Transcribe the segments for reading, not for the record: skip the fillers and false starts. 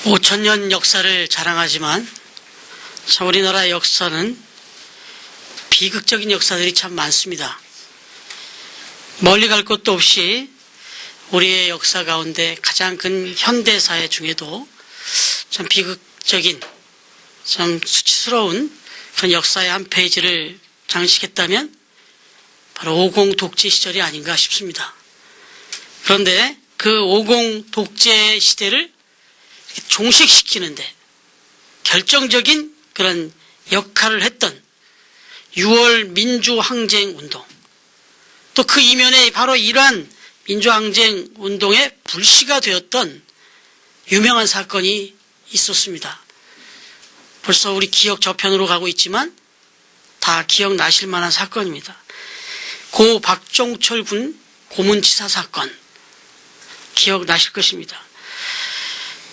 5,000년 역사를 자랑하지만 참 우리나라의 역사는 비극적인 역사들이 참 많습니다. 멀리 갈 곳도 없이 우리의 역사 가운데 가장 큰 현대사회 중에도 참 비극적인, 참 수치스러운 그런 역사의 한 페이지를 장식했다면 바로 50 독재 시절이 아닌가 싶습니다. 그런데 그 50 독재 시대를 종식시키는데 결정적인 그런 역할을 했던 6월 민주항쟁 운동, 또 그 이면에 바로 이러한 민주항쟁 운동의 불씨가 되었던 유명한 사건이 있었습니다. 벌써 우리 기억 저편으로 가고 있지만 다 기억나실 만한 사건입니다. 고 박종철 군 고문치사 사건 기억나실 것입니다.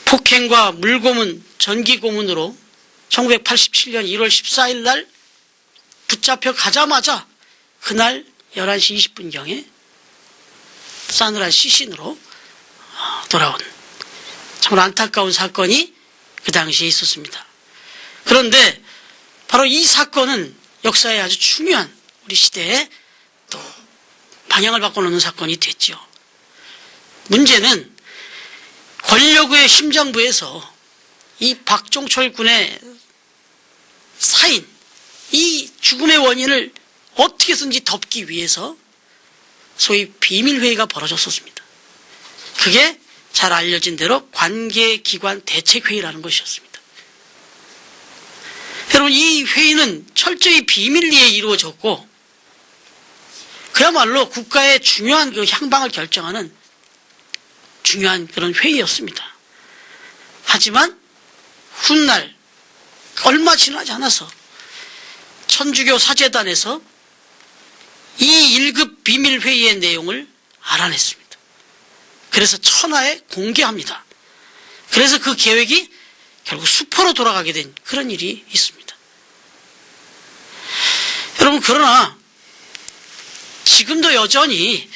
폭행과 물고문, 전기고문으로 1987년 1월 14일 날 붙잡혀 가자마자 그날 11시 20분경에 싸늘한 시신으로 돌아온 정말 안타까운 사건이 그 당시에 있었습니다. 그런데 바로 이 사건은 역사에 아주 중요한 우리 시대에 또 방향을 바꿔놓는 사건이 됐죠. 문제는 권력의 심장부에서 이 박종철 군의 사인, 이 죽음의 원인을 어떻게 해서든지 덮기 위해서 소위 비밀회의가 벌어졌었습니다. 그게 잘 알려진 대로 관계기관 대책회의라는 것이었습니다. 여러분, 이 회의는 철저히 비밀리에 이루어졌고 그야말로 국가의 중요한 그 향방을 결정하는 중요한 그런 회의였습니다. 하지만 훗날 얼마 지나지 않아서 천주교 사제단에서 이 1급 비밀회의의 내용을 알아냈습니다. 그래서 천하에 공개합니다. 그래서 그 계획이 결국 수포로 돌아가게 된 그런 일이 있습니다. 여러분, 그러나 지금도 여전히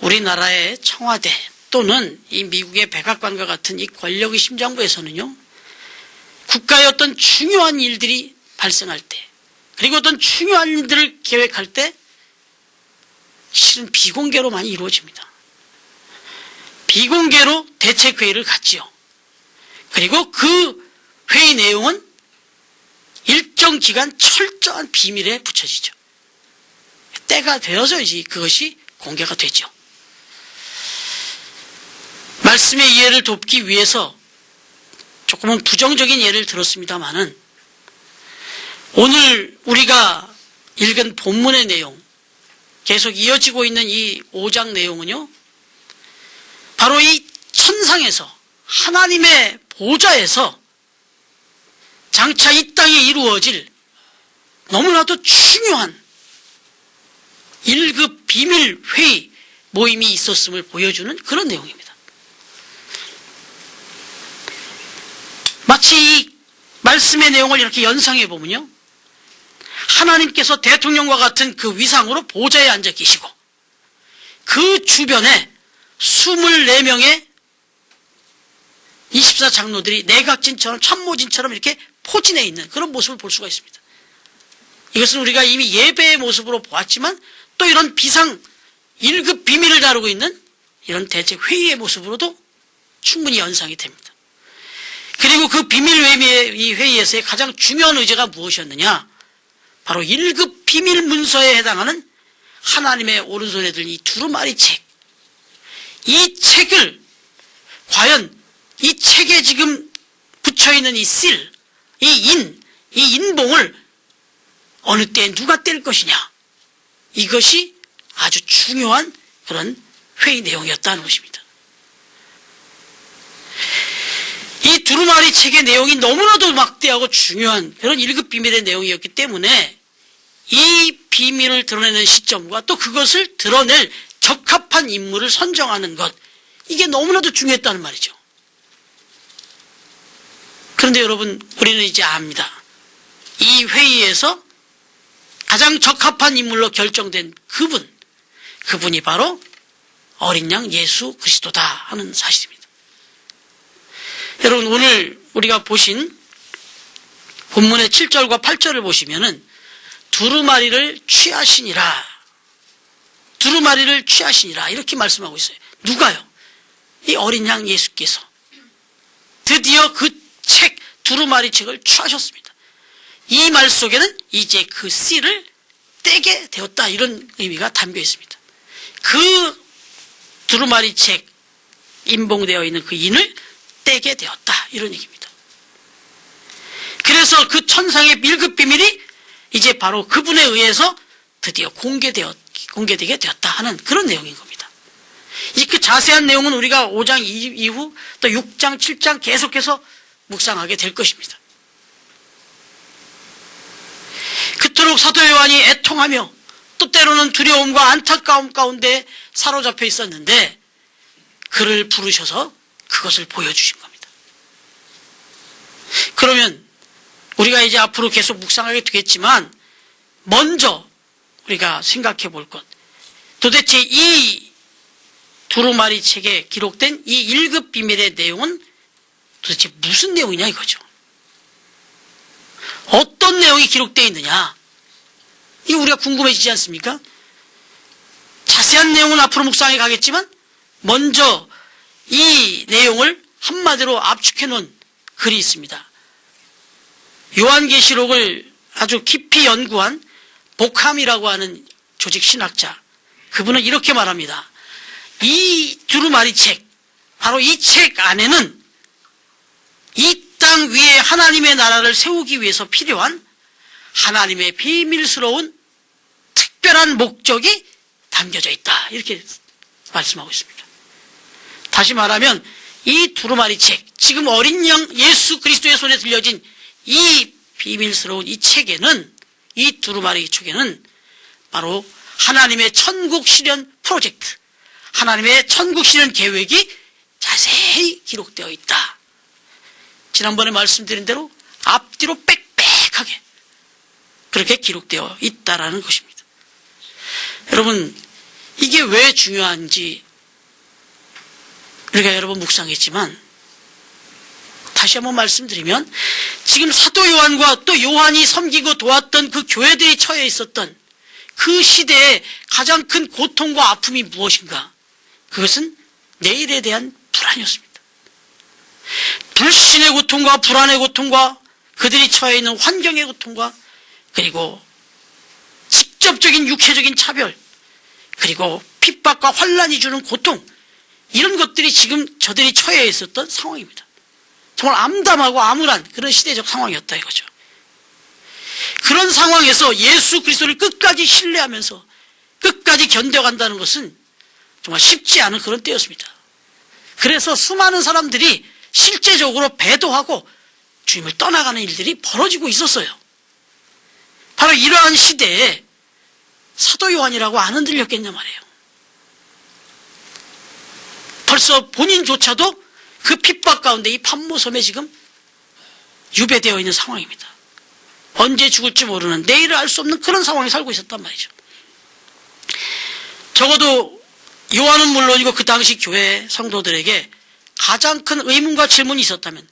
우리나라의 청와대 또는 이 미국의 백악관과 같은 이 권력의 심장부에서는요, 국가의 어떤 중요한 일들이 발생할 때, 그리고 어떤 중요한 일들을 계획할 때 실은 비공개로 많이 이루어집니다. 비공개로 대책회의를 갖지요. 그리고 그 회의 내용은 일정 기간 철저한 비밀에 붙여지죠. 때가 되어서야지 그것이 공개가 되죠. 말씀의 이해를 돕기 위해서 조금은 부정적인 예를 들었습니다마는 오늘 우리가 읽은 본문의 내용, 계속 이어지고 있는 이 5장 내용은요, 바로 이 천상에서 하나님의 보좌에서 장차 이 땅에 이루어질 너무나도 중요한 1급 비밀 회의 모임이 있었음을 보여주는 그런 내용입니다. 마치 이 말씀의 내용을 이렇게 연상해 보면요, 하나님께서 대통령과 같은 그 위상으로 보좌에 앉아 계시고 그 주변에 24명의 24장로들이 내각진처럼 참모진처럼 이렇게 포진해 있는 그런 모습을 볼 수가 있습니다. 이것은 우리가 이미 예배의 모습으로 보았지만 또 이런 비상 1급 비밀을 다루고 있는 이런 대책 회의의 모습으로도 충분히 연상이 됩니다. 그리고 그 비밀 회의에서의 가장 중요한 의제가 무엇이었느냐? 바로 1급 비밀 문서에 해당하는 하나님의 오른손에 든 이 두루마리 책. 이 책을 과연 이 책에 지금 붙여있는 이 실, 이 인봉을 어느 때에 누가 뗄 것이냐. 이것이 아주 중요한 그런 회의 내용이었다는 것입니다. 이 두루마리 책의 내용이 너무나도 막대하고 중요한 그런 1급 비밀의 내용이었기 때문에 이 비밀을 드러내는 시점과 또 그것을 드러낼 적합한 인물을 선정하는 것, 이게 너무나도 중요했다는 말이죠. 그런데 여러분, 우리는 이제 압니다. 이 회의에서 가장 적합한 인물로 결정된 그분이 바로 어린 양 예수 그리스도다 하는 사실입니다. 여러분, 오늘 우리가 보신 본문의 7절과 8절을 보시면은 두루마리를 취하시니라, 두루마리를 취하시니라 이렇게 말씀하고 있어요. 누가요? 이 어린 양 예수께서 드디어 그 책, 두루마리 책을 취하셨습니다. 이 말 속에는 이제 그 씨를 떼게 되었다, 이런 의미가 담겨 있습니다. 그 두루마리 책 인봉되어 있는 그 인을 떼게 되었다, 이런 얘기입니다. 그래서 그 천상의 1급 비밀이 이제 바로 그분에 의해서 드디어 공개되게 되었다 하는 그런 내용인 겁니다. 이제 그 자세한 내용은 우리가 5장 이후 또 6장, 7장 계속해서 묵상하게 될 것입니다. 그토록 사도 요한이 애통하며 또 때로는 두려움과 안타까움 가운데 사로잡혀 있었는데 그를 부르셔서 그것을 보여주신 겁니다. 그러면 우리가 이제 앞으로 계속 묵상하게 되겠지만 먼저 우리가 생각해 볼 것, 도대체 이 두루마리 책에 기록된 이 1급 비밀의 내용은 도대체 무슨 내용이냐 이거죠. 어떤 내용이 기록되어 있느냐, 이거 우리가 궁금해지지 않습니까? 자세한 내용은 앞으로 묵상해 가겠지만 먼저 이 내용을 한마디로 압축해 놓은 글이 있습니다. 요한계시록을 아주 깊이 연구한 복함이라고 하는 조직 신학자, 그분은 이렇게 말합니다. 이 두루마리 책, 바로 이 책 안에는 이 땅 위에 하나님의 나라를 세우기 위해서 필요한 하나님의 비밀스러운 특별한 목적이 담겨져 있다, 이렇게 말씀하고 있습니다. 다시 말하면 이 두루마리 책, 지금 어린 양 예수 그리스도의 손에 들려진 이 비밀스러운 이 책에는, 이 두루마리 책에는 바로 하나님의 천국 실현 프로젝트, 하나님의 천국 실현 계획이 자세히 기록되어 있다. 지난번에 말씀드린 대로 앞뒤로 빽빽하게 그렇게 기록되어 있다라는 것입니다. 여러분, 이게 왜 중요한지 우리가 여러 번 묵상했지만 다시 한번 말씀드리면, 지금 사도 요한과 또 요한이 섬기고 도왔던 그 교회들이 처해 있었던 그 시대의 가장 큰 고통과 아픔이 무엇인가? 그것은 내일에 대한 불안이었습니다. 불신의 고통과 불안의 고통과 그들이 처해 있는 환경의 고통과 그리고 직접적인 육체적인 차별, 그리고 핍박과 환난이 주는 고통, 이런 것들이 지금 저들이 처해 있었던 상황입니다. 정말 암담하고 암울한 그런 시대적 상황이었다 이거죠. 그런 상황에서 예수 그리스도를 끝까지 신뢰하면서 끝까지 견뎌간다는 것은 정말 쉽지 않은 그런 때였습니다. 그래서 수많은 사람들이 실제적으로 배도하고 주님을 떠나가는 일들이 벌어지고 있었어요. 바로 이러한 시대에 사도 요한이라고 안 흔들렸겠냐 말이에요. 벌써 본인조차도 그 핍박 가운데 이 판모섬에 지금 유배되어 있는 상황입니다. 언제 죽을지 모르는, 내일을 알 수 없는 그런 상황에 살고 있었단 말이죠. 적어도 요한은 물론이고 그 당시 교회 성도들에게 가장 큰 의문과 질문이 있었다면,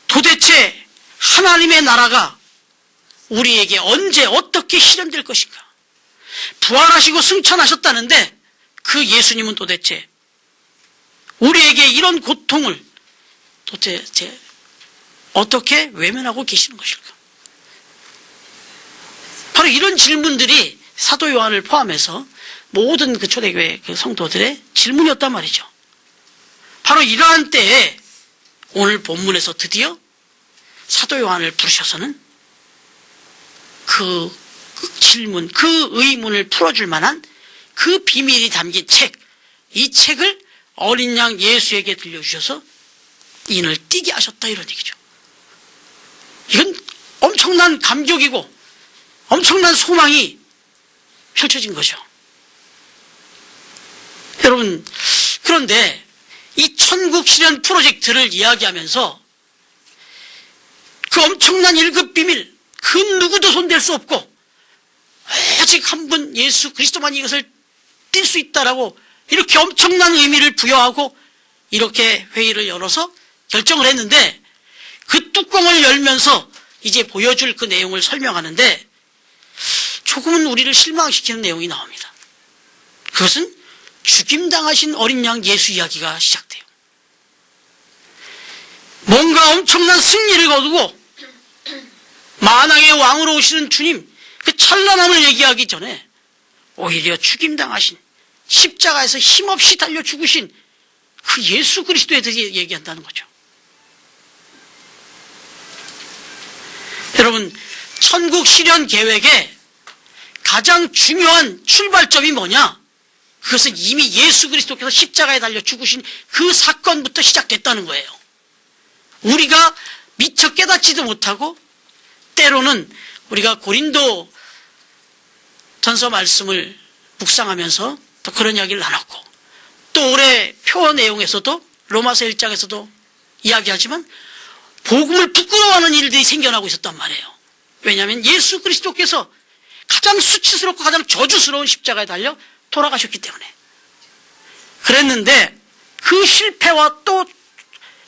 도대체 하나님의 나라가 우리에게 언제 어떻게 실현될 것인가? 부활하시고 승천하셨다는데 그 예수님은 도대체 우리에게 이런 고통을 도대체 어떻게 외면하고 계시는 것일까? 바로 이런 질문들이 사도 요한을 포함해서 모든 그 초대교회 그 성도들의 질문이었단 말이죠. 바로 이러한 때에 오늘 본문에서 드디어 사도 요한을 부르셔서는 그 질문, 그 의문을 풀어줄 만한 그 비밀이 담긴 책, 이 책을 어린 양 예수에게 들려주셔서 인을 띄게 하셨다, 이런 얘기죠. 이건 엄청난 감격이고 엄청난 소망이 펼쳐진 거죠. 여러분, 그런데 이 천국 실현 프로젝트를 이야기하면서 그 엄청난 1급 비밀, 그 누구도 손댈 수 없고 오직 한 분 예수 그리스도만 이것을 띌 수 있다라고 이렇게 엄청난 의미를 부여하고 이렇게 회의를 열어서 결정을 했는데 그 뚜껑을 열면서 이제 보여줄 그 내용을 설명하는데 조금은 우리를 실망시키는 내용이 나옵니다. 그것은 죽임당하신 어린 양 예수 이야기가 시작돼요. 뭔가 엄청난 승리를 거두고 만왕의 왕으로 오시는 주님, 그 찬란함을 얘기하기 전에 오히려 죽임당하신, 십자가에서 힘없이 달려 죽으신 그 예수 그리스도에 대해서 얘기한다는 거죠. 여러분, 천국 실현 계획의 가장 중요한 출발점이 뭐냐? 그것은 이미 예수 그리스도께서 십자가에 달려 죽으신 그 사건부터 시작됐다는 거예요. 우리가 미처 깨닫지도 못하고 때로는 우리가 고린도 전서 말씀을 묵상하면서 또 그런 이야기를 나눴고 또 올해 표 내용에서도 로마서 1장에서도 이야기하지만 복음을 부끄러워하는 일들이 생겨나고 있었단 말이에요. 왜냐하면 예수 그리스도께서 가장 수치스럽고 가장 저주스러운 십자가에 달려 돌아가셨기 때문에. 그랬는데 그 실패와 또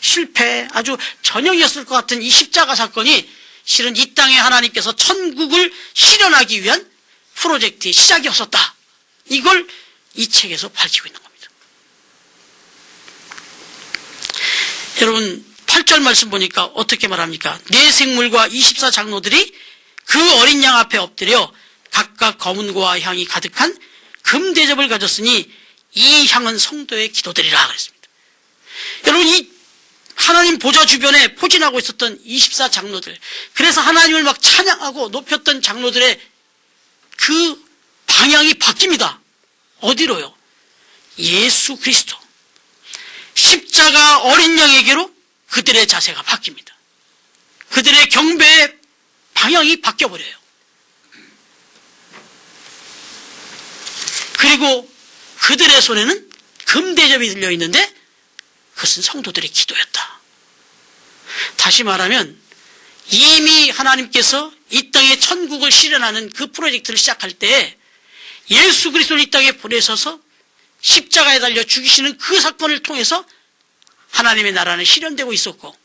실패, 아주 전형이었을 것 같은 이 십자가 사건이 실은 이 땅에 하나님께서 천국을 실현하기 위한 프로젝트의 시작이었었다. 이걸 이 책에서 밝히고 있는 겁니다. 여러분 8절 말씀 보니까 어떻게 말합니까? 네 생물과 24장로들이 그 어린 양 앞에 엎드려 각각 검은고와 향이 가득한 금대접을 가졌으니 이 향은 성도의 기도들이라 그랬습니다. 여러분 이 하나님 보좌 주변에 포진하고 있었던 24장로들, 그래서 하나님을 막 찬양하고 높였던 장로들의 그 방향이 바뀝니다. 어디로요? 예수 그리스도 십자가 어린 양에게로 그들의 자세가 바뀝니다. 그들의 경배의 방향이 바뀌어버려요. 그리고 그들의 손에는 금대접이 들려있는데 그것은 성도들의 기도였다. 다시 말하면 이미 하나님께서 이 땅에 천국을 실현하는 그 프로젝트를 시작할 때 예수 그리스도를 이 땅에 보내셔서 십자가에 달려 죽이시는 그 사건을 통해서 하나님의 나라는 실현되고 있었고,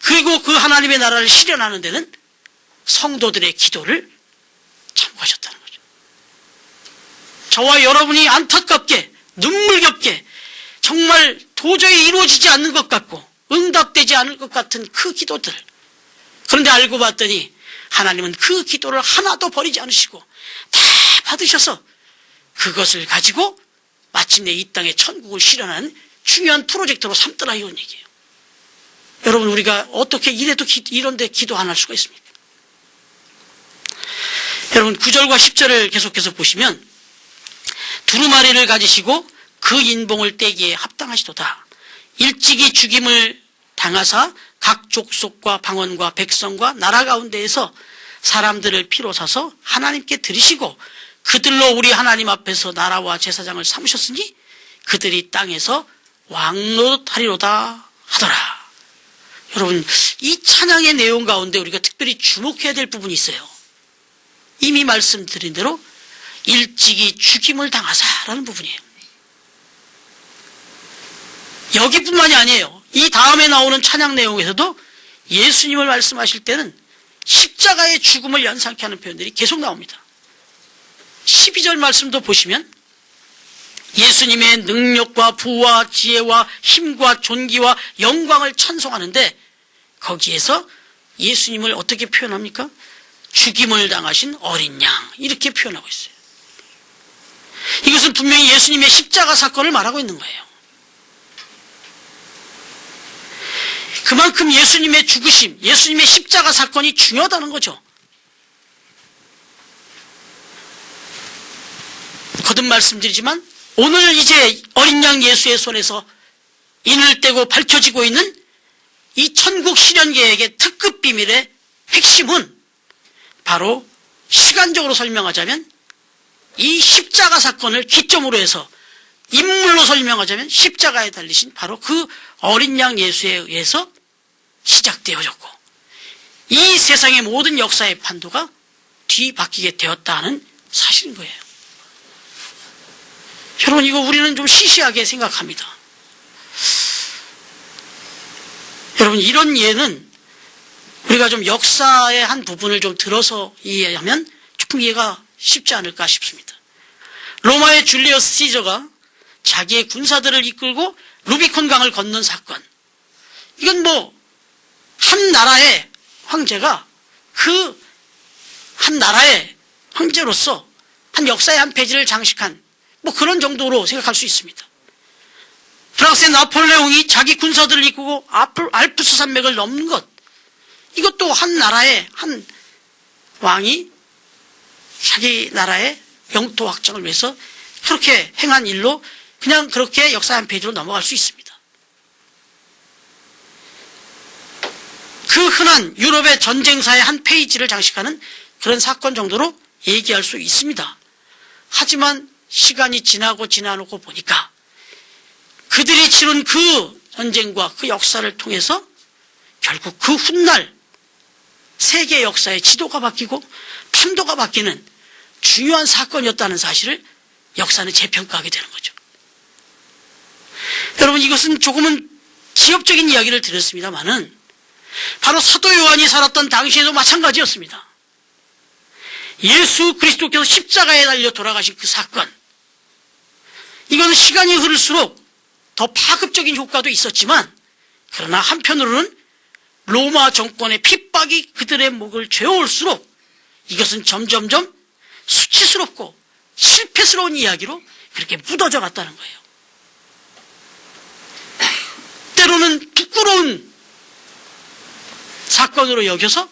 그리고 그 하나님의 나라를 실현하는 데는 성도들의 기도를 참고하셨다는 거죠. 저와 여러분이 안타깝게 눈물겹게 정말 도저히 이루어지지 않는 것 같고 응답되지 않을 것 같은 그 기도들, 그런데 알고 봤더니 하나님은 그 기도를 하나도 버리지 않으시고 다 받으셔서 그것을 가지고 마침내 이 땅에 천국을 실현하는 중요한 프로젝트로 삼더라, 이런 얘기예요. 여러분, 우리가 어떻게 이런데 기도 안 할 수가 있습니까? 여러분 9절과 10절을 계속해서 보시면 두루마리를 가지시고 그 인봉을 떼기에 합당하시도다. 일찍이 죽임을 당하사 각 족속과 방언과 백성과 나라 가운데에서 사람들을 피로 사서 하나님께 드리시고 그들로 우리 하나님 앞에서 나라와 제사장을 삼으셨으니 그들이 땅에서 왕노릇하리로다 하더라. 여러분, 이 찬양의 내용 가운데 우리가 특별히 주목해야 될 부분이 있어요. 이미 말씀드린 대로 일찍이 죽임을 당하사라는 부분이에요. 여기뿐만이 아니에요. 이 다음에 나오는 찬양 내용에서도 예수님을 말씀하실 때는 십자가의 죽음을 연상케 하는 표현들이 계속 나옵니다. 12절 말씀도 보시면 예수님의 능력과 부와 지혜와 힘과 존귀와 영광을 찬송하는데 거기에서 예수님을 어떻게 표현합니까? 죽임을 당하신 어린 양, 이렇게 표현하고 있어요. 이것은 분명히 예수님의 십자가 사건을 말하고 있는 거예요. 그만큼 예수님의 죽으심, 예수님의 십자가 사건이 중요하다는 거죠. 거듭 말씀드리지만 오늘 이제 어린 양 예수의 손에서 인을 떼고 밝혀지고 있는 이 천국 실현 계획의 특급 비밀의 핵심은 바로 시간적으로 설명하자면 이 십자가 사건을 기점으로 해서 인물로 설명하자면 십자가에 달리신 바로 그 어린 양 예수에 의해서 시작되어졌고 이 세상의 모든 역사의 판도가 뒤바뀌게 되었다는 사실인 거예요. 여러분, 이거 우리는 좀 시시하게 생각합니다. 여러분, 이런 예는 우리가 좀 역사의 한 부분을 좀 들어서 이해하면 조금 이해가 쉽지 않을까 싶습니다. 로마의 줄리어스 시저가 자기의 군사들을 이끌고 루비콘 강을 건넌 사건. 이건 한 나라의 황제가 그 한 나라의 황제로서 한 역사의 한 페이지를 장식한 그런 정도로 생각할 수 있습니다. 프랑스의 나폴레옹이 자기 군사들을 이끌고 알프스 산맥을 넘는 것, 이것도 한 나라의 한 왕이 자기 나라의 영토 확장을 위해서 그렇게 행한 일로 그냥 그렇게 역사 한 페이지로 넘어갈 수 있습니다. 그 흔한 유럽의 전쟁사의 한 페이지를 장식하는 그런 사건 정도로 얘기할 수 있습니다. 하지만 시간이 지나놓고 보니까 그들이 치른 그 전쟁과 그 역사를 통해서 결국 그 훗날 세계 역사의 지도가 바뀌고 판도가 바뀌는 중요한 사건이었다는 사실을 역사는 재평가하게 되는 거죠. 여러분, 이것은 조금은 기업적인 이야기를 드렸습니다마는 바로 사도 요한이 살았던 당시에도 마찬가지였습니다. 예수 그리스도께서 십자가에 달려 돌아가신 그 사건, 이건 시간이 흐를수록 더 파급적인 효과도 있었지만, 그러나 한편으로는 로마 정권의 핍박이 그들의 목을 죄어올수록 이것은 점점점 수치스럽고 실패스러운 이야기로 그렇게 묻어져 갔다는 거예요. 때로는 부끄러운 사건으로 여겨서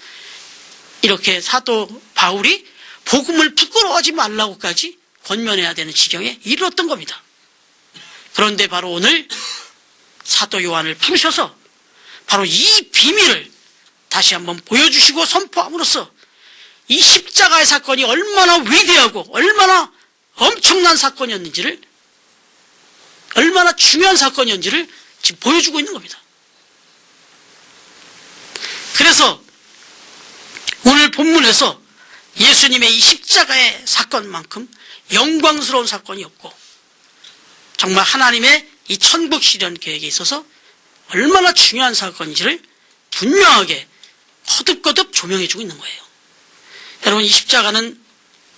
이렇게 사도 바울이 복음을 부끄러워하지 말라고까지 권면해야 되는 지경에 이르렀던 겁니다. 그런데 바로 오늘 사도 요한을 부르셔서 바로 이 비밀을 다시 한번 보여주시고 선포함으로써 이 십자가의 사건이 얼마나 위대하고 얼마나 엄청난 사건이었는지를, 얼마나 중요한 사건이었는지를 지금 보여주고 있는 겁니다. 그래서 오늘 본문에서 예수님의 이 십자가의 사건만큼 영광스러운 사건이 없고 정말 하나님의 이 천국 실현 계획에 있어서 얼마나 중요한 사건인지를 분명하게 거듭거듭 조명해주고 있는 거예요. 여러분, 이 십자가는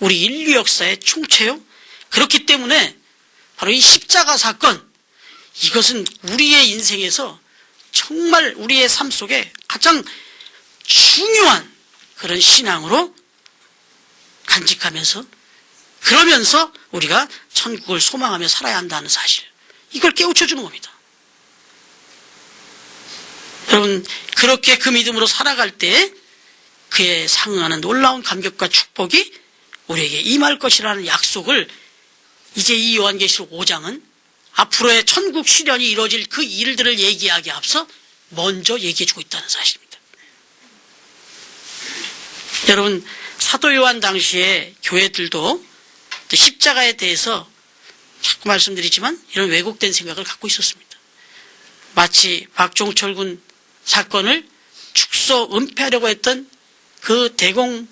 우리 인류 역사의 총체요. 그렇기 때문에 바로 이 십자가 사건, 이것은 우리의 인생에서 정말 우리의 삶 속에 가장 중요한 그런 신앙으로 간직하면서, 그러면서 우리가 천국을 소망하며 살아야 한다는 사실, 이걸 깨우쳐주는 겁니다. 여러분, 그렇게 그 믿음으로 살아갈 때 그에 상응하는 놀라운 감격과 축복이 우리에게 임할 것이라는 약속을 이제 이 요한계시록 5장은 앞으로의 천국 실현이 이루어질 그 일들을 얘기하기에 앞서 먼저 얘기해주고 있다는 사실입니다. 여러분, 사도 요한 당시에 교회들도 십자가에 대해서 자꾸 말씀드리지만 이런 왜곡된 생각을 갖고 있었습니다. 마치 박종철 군 사건을 축소 은폐하려고 했던 그 대공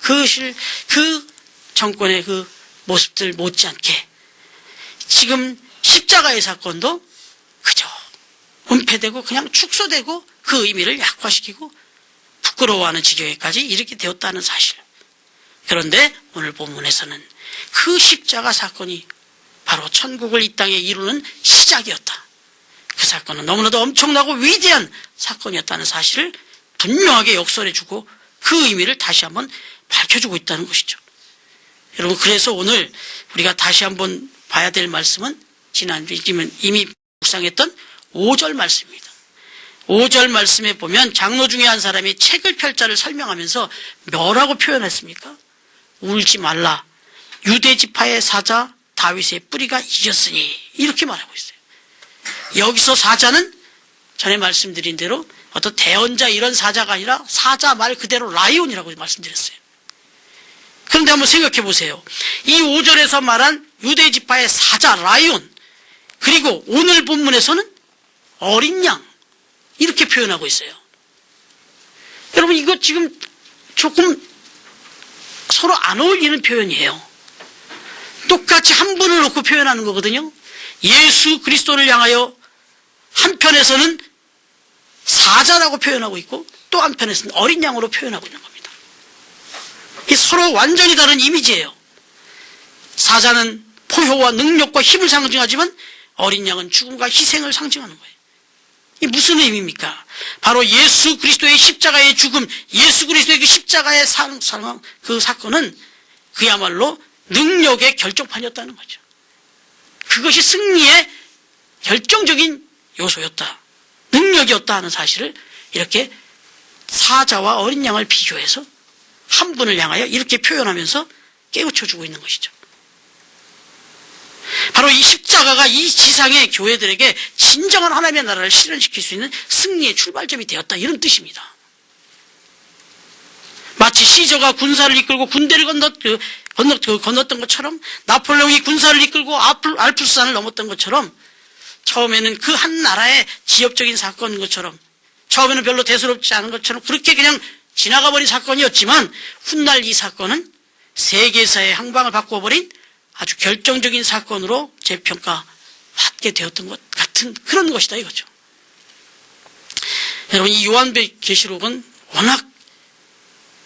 그 정권의 그 모습들 못지않게 지금 십자가의 사건도 그저 은폐되고 그냥 축소되고 그 의미를 약화시키고 부끄러워하는 지경에까지 이렇게 되었다는 사실. 그런데 오늘 본문에서는 그 십자가 사건이 바로 천국을 이 땅에 이루는 시작이었다. 그 사건은 너무나도 엄청나고 위대한 사건이었다는 사실을 분명하게 역설해주고 그 의미를 다시 한번 밝혀주고 있다는 것이죠. 여러분, 그래서 오늘 우리가 다시 한번 봐야 될 말씀은 지난주에 이미 묵상했던 5절 말씀입니다. 5절 말씀에 보면 장로 중에 한 사람이 책을 펼자를 설명하면서 뭐라고 표현했습니까? 울지 말라. 유대 지파의 사자 다윗의 뿌리가 이겼으니, 이렇게 말하고 있어요. 여기서 사자는 전에 말씀드린 대로 어떤 대언자 이런 사자가 아니라 사자 말 그대로 라이온이라고 말씀드렸어요. 그런데 한번 생각해 보세요. 이 5절에서 말한 유대 지파의 사자 라이온, 그리고 오늘 본문에서는 어린 양, 이렇게 표현하고 있어요. 여러분, 이거 지금 조금 서로 안 어울리는 표현이에요. 똑같이 한 분을 놓고 표현하는 거거든요. 예수 그리스도를 향하여 한편에서는 사자라고 표현하고 있고 또 한편에서는 어린 양으로 표현하고 있는 겁니다. 이 서로 완전히 다른 이미지예요. 사자는 포효와 능력과 힘을 상징하지만 어린 양은 죽음과 희생을 상징하는 거예요. 이 무슨 의미입니까? 바로 예수 그리스도의 십자가의 죽음, 예수 그리스도의 그 십자가의 그 사건은 그야말로 능력의 결정판이었다는 거죠. 그것이 승리의 결정적인 요소였다, 능력이었다 하는 사실을 이렇게 사자와 어린 양을 비교해서 한 분을 향하여 이렇게 표현하면서 깨우쳐주고 있는 것이죠. 바로 이 십자가가 이 지상의 교회들에게 진정한 하나님의 나라를 실현시킬 수 있는 승리의 출발점이 되었다, 이런 뜻입니다. 마치 시저가 군사를 이끌고 군대를 건넜던 것처럼, 나폴레옹이 군사를 이끌고 알프스산을 넘었던 것처럼, 처음에는 그 한 나라의 지역적인 사건인 것처럼, 처음에는 별로 대수롭지 않은 것처럼 그렇게 그냥 지나가버린 사건이었지만, 훗날 이 사건은 세계사의 항방을 바꿔버린 아주 결정적인 사건으로 재평가받게 되었던 것 같은 그런 것이다, 이거죠. 여러분, 이 요한계시록은 워낙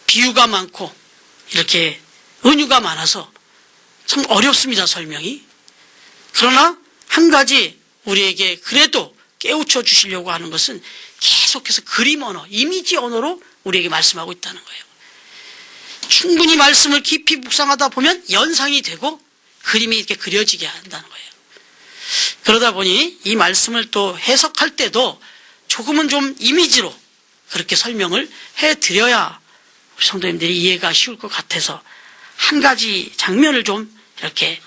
비유가 많고 이렇게 은유가 많아서 참 어렵습니다, 설명이. 그러나 한 가지 우리에게 그래도 깨우쳐 주시려고 하는 것은 계속해서 그림 언어, 이미지 언어로 우리에게 말씀하고 있다는 거예요. 충분히 말씀을 깊이 묵상하다 보면 연상이 되고 그림이 이렇게 그려지게 한다는 거예요. 그러다 보니 이 말씀을 또 해석할 때도 조금은 좀 이미지로 그렇게 설명을 해드려야 우리 성도님들이 이해가 쉬울 것 같아서 한 가지 장면을 좀 이렇게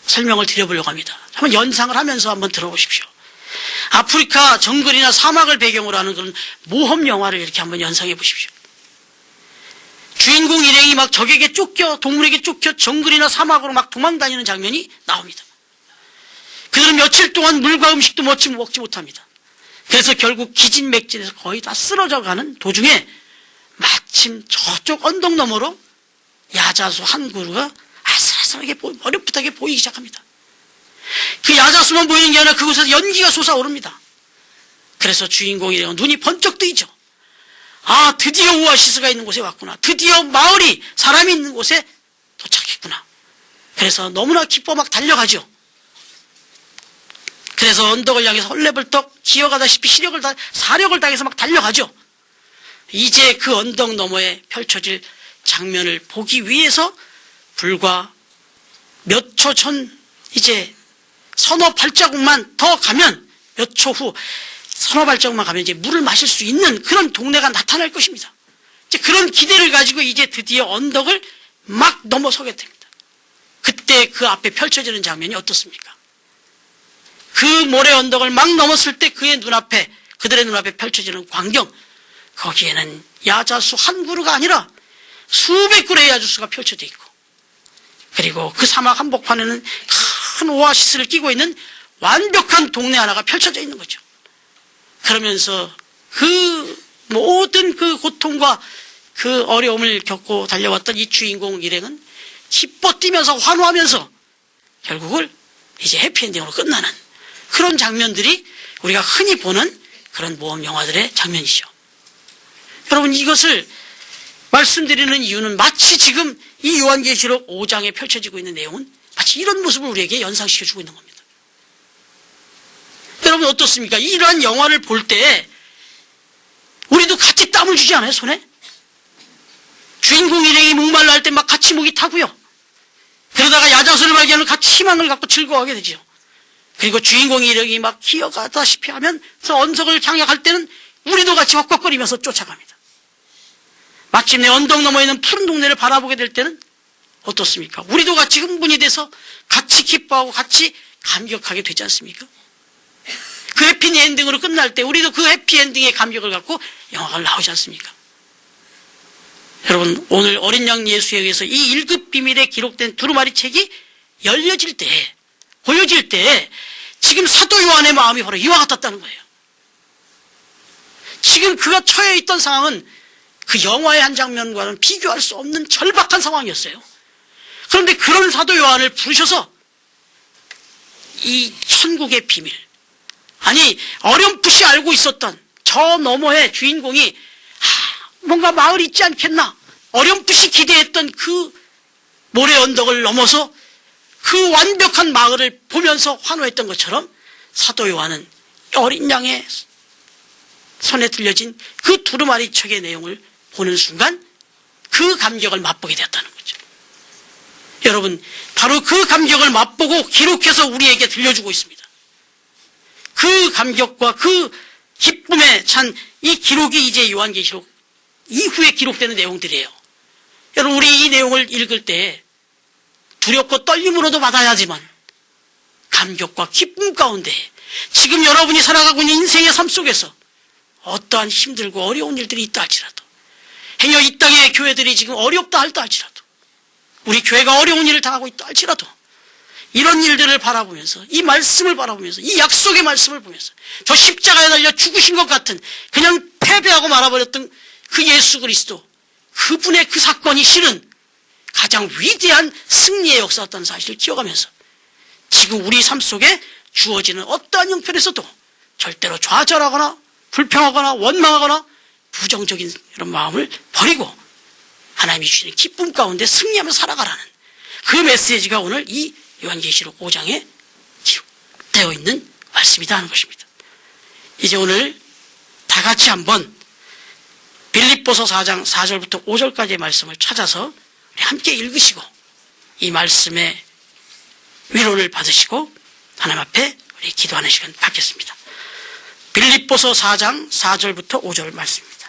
설명을 드려보려고 합니다. 한번 연상을 하면서 한번 들어보십시오. 아프리카 정글이나 사막을 배경으로 하는 그런 모험 영화를 이렇게 한번 연상해 보십시오. 주인공 일행이 막 적에게 쫓겨, 동물에게 쫓겨 정글이나 사막으로 막 도망다니는 장면이 나옵니다. 그들은 며칠 동안 물과 음식도 먹지 못합니다. 그래서 결국 기진맥진해서 거의 다 쓰러져가는 도중에 마침 저쪽 언덕 너머로 야자수 한 그루가 아슬아슬하게 어렴풋하게 보이기 시작합니다. 그 야자수만 보이는 게 아니라 그곳에서 연기가 솟아오릅니다. 그래서 주인공 일행은 눈이 번쩍 뜨이죠. 아, 드디어 오아시스가 있는 곳에 왔구나. 드디어 마을이, 사람이 있는 곳에 도착했구나. 그래서 너무나 기뻐 막 달려가죠. 그래서 언덕을 향해서 헐레벌떡 기어가다시피 사력을 다해서 막 달려가죠. 이제 그 언덕 너머에 펼쳐질 장면을 보기 위해서 불과 몇 초 전, 이제 서너 발자국만 더 가면, 몇 초 후 서너 발자국만 가면 이제 물을 마실 수 있는 그런 동네가 나타날 것입니다. 이제 그런 기대를 가지고 이제 드디어 언덕을 막 넘어서게 됩니다. 그때 그 앞에 펼쳐지는 장면이 어떻습니까? 그 모래 언덕을 막 넘었을 때 그들의 눈앞에 펼쳐지는 광경, 거기에는 야자수 한 그루가 아니라 수백 그루의 야자수가 펼쳐져 있고, 그리고 그 사막 한복판에는 큰 오아시스를 끼고 있는 완벽한 동네 하나가 펼쳐져 있는 거죠. 그러면서 그 모든 그 고통과 그 어려움을 겪고 달려왔던 이 주인공 일행은 기뻐 뛰면서 환호하면서 결국을 이제 해피엔딩으로 끝나는 그런 장면들이 우리가 흔히 보는 그런 모험 영화들의 장면이죠. 여러분, 이것을 말씀드리는 이유는 마치 지금 이 요한계시록 5장에 펼쳐지고 있는 내용은 마치 이런 모습을 우리에게 연상시켜주고 있는 겁니다. 여러분 어떻습니까? 이러한 영화를 볼 때 우리도 같이 땀을 주지 않아요, 손에? 주인공 일행이 목말라 할 때 막 같이 목이 타고요. 그러다가 야자수를 발견하면 같이 희망을 갖고 즐거워하게 되죠. 그리고 주인공 일행이 막 기어가다시피 하면서 언덕을 향해 갈 때는 우리도 같이 헉헉거리면서 쫓아갑니다. 마침내 언덕 너머에 있는 푸른 동네를 바라보게 될 때는 어떻습니까? 우리도 같이 흥분이 돼서 같이 기뻐하고 같이 감격하게 되지 않습니까? 그 해피엔딩으로 끝날 때 우리도 그 해피엔딩의 감격을 갖고 영화가 나오지 않습니까? 여러분, 오늘 어린 양 예수에 의해서 이 1급 비밀에 기록된 두루마리 책이 열려질 때, 보여질 때 지금 사도 요한의 마음이 바로 이와 같았다는 거예요. 지금 그가 처해 있던 상황은 그 영화의 한 장면과는 비교할 수 없는 절박한 상황이었어요. 그런데 그런 사도 요한을 부르셔서 이 천국의 비밀, 아니 어렴풋이 알고 있었던 저 너머에 주인공이 뭔가 마을 있지 않겠나 어렴풋이 기대했던 그 모래 언덕을 넘어서 그 완벽한 마을을 보면서 환호했던 것처럼 사도 요한은 어린 양의 손에 들려진 그 두루마리 척의 내용을 보는 순간 그 감격을 맛보게 되었다는 거죠. 여러분, 바로 그 감격을 맛보고 기록해서 우리에게 들려주고 있습니다. 그 감격과 그 기쁨에 찬 이 기록이 이제 요한계시록 이후에 기록되는 내용들이에요. 여러분, 우리 이 내용을 읽을 때 두렵고 떨림으로도 받아야 하지만 감격과 기쁨 가운데 지금 여러분이 살아가고 있는 인생의 삶 속에서 어떠한 힘들고 어려운 일들이 있다 할지라도, 행여 이 땅의 교회들이 지금 어렵다 할지라도, 우리 교회가 어려운 일을 당하고 있다 할지라도, 이런 일들을 바라보면서, 이 말씀을 바라보면서, 이 약속의 말씀을 보면서, 저 십자가에 달려 죽으신 것 같은 그냥 패배하고 말아버렸던 그 예수 그리스도, 그분의 그 사건이 실은 가장 위대한 승리의 역사였다는 사실을 기억하면서 지금 우리 삶 속에 주어지는 어떠한 형편에서도 절대로 좌절하거나 불평하거나 원망하거나 부정적인 이런 마음을 버리고 하나님이 주시는 기쁨 가운데 승리하며 살아가라는 그 메시지가 오늘 이 요한계시록 5장에 기록되어 있는 말씀이다 하는 것입니다. 이제 오늘 다 같이 한번 빌립보서 4장 4절부터 5절까지의 말씀을 찾아서 우리 함께 읽으시고 이 말씀의 위로를 받으시고 하나님 앞에 우리 기도하는 시간 갖겠습니다. 빌립보서 4장 4절부터 5절 말씀입니다.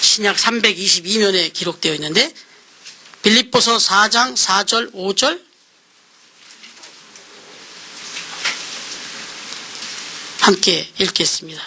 신약 322면에 기록되어 있는데 빌립보서 4장 4절 5절 함께 읽겠습니다.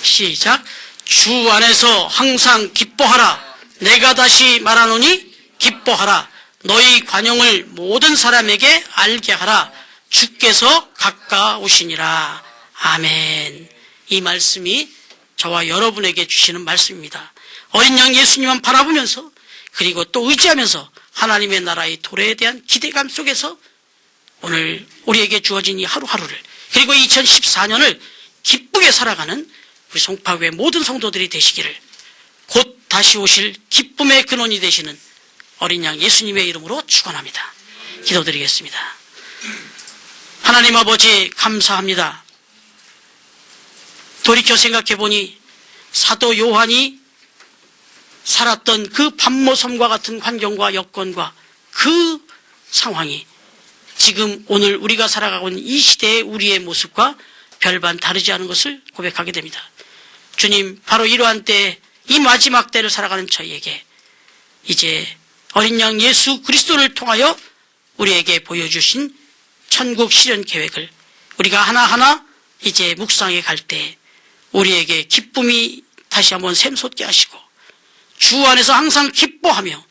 시작. 주 안에서 항상 기뻐하라. 내가 다시 말하노니 기뻐하라. 너희 관용을 모든 사람에게 알게 하라. 주께서 가까우시니라. 아멘. 이 말씀이 저와 여러분에게 주시는 말씀입니다. 어린 양 예수님만 바라보면서 그리고 또 의지하면서 하나님의 나라의 도래에 대한 기대감 속에서 오늘 우리에게 주어진 이 하루하루를 그리고 2014년을 기쁘게 살아가는 우리 송파교회 모든 성도들이 되시기를 곧 다시 오실 기쁨의 근원이 되시는 어린 양 예수님의 이름으로 축원합니다. 기도드리겠습니다. 하나님 아버지 감사합니다. 돌이켜 생각해보니 사도 요한이 살았던 그 밤모섬과 같은 환경과 여건과 그 상황이 지금 오늘 우리가 살아가고 있는 이 시대의 우리의 모습과 별반 다르지 않은 것을 고백하게 됩니다. 주님, 바로 이러한 때, 이 마지막 때를 살아가는 저희에게 이제 어린 양 예수 그리스도를 통하여 우리에게 보여주신 천국 실현 계획을 우리가 하나하나 이제 묵상해 갈 때 우리에게 기쁨이 다시 한번 샘솟게 하시고 주 안에서 항상 기뻐하며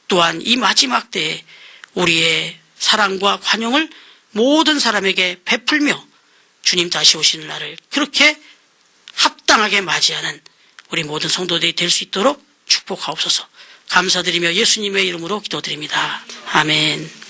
또한 이 마지막 때에 우리의 사랑과 관용을 모든 사람에게 베풀며 주님 다시 오시는 날을 그렇게 합당하게 맞이하는 우리 모든 성도들이 될 수 있도록 축복하옵소서. 감사드리며 예수님의 이름으로 기도드립니다. 아멘.